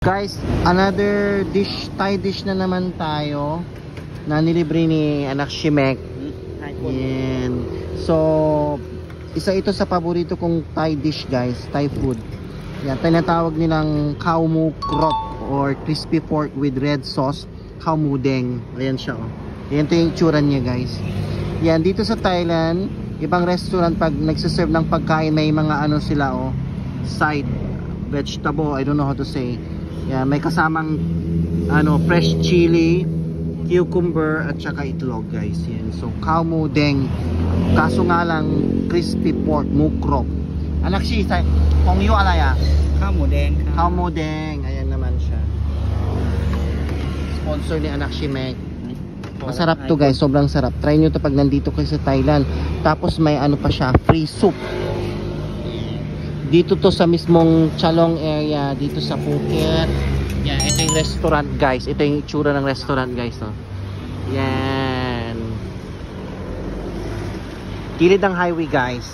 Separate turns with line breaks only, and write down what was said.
Guys, another dish, Thai dish na naman tayo na nilibre ni anak Shimek. Yan. So, isa ito sa paborito kong Thai dish guys, Thai food. Yan, tinatawag nilang khao mu krop or crispy pork with red sauce, khao mu deng. Ayan siya oh. Yan ito yung itsura niya guys. Yan, dito sa Thailand, ibang restaurant pag nagsiserve ng pagkain may mga ano sila oh, side vegetable, I don't know how to say. Yan, may kasamang ano, fresh chili, cucumber at saka itlog guys. Yan. So khao mu deng. Kaso nga lang crispy pork mu krop. Anak si kung yu alay ah?
Khao mu deng.
Khao mu deng. Ayan naman siya. Sponsor ni anak si Meg. Masarap to guys, sobrang sarap. Try nyo to pag nandito kayo sa Thailand. Tapos may ano pa siya, free soup. Dito to sa mismong Chalong area, dito sa Phuket. Yan, ito yung restaurant guys. Ito yung itsura ng restaurant guys. No? Yan. Gilid ng highway guys.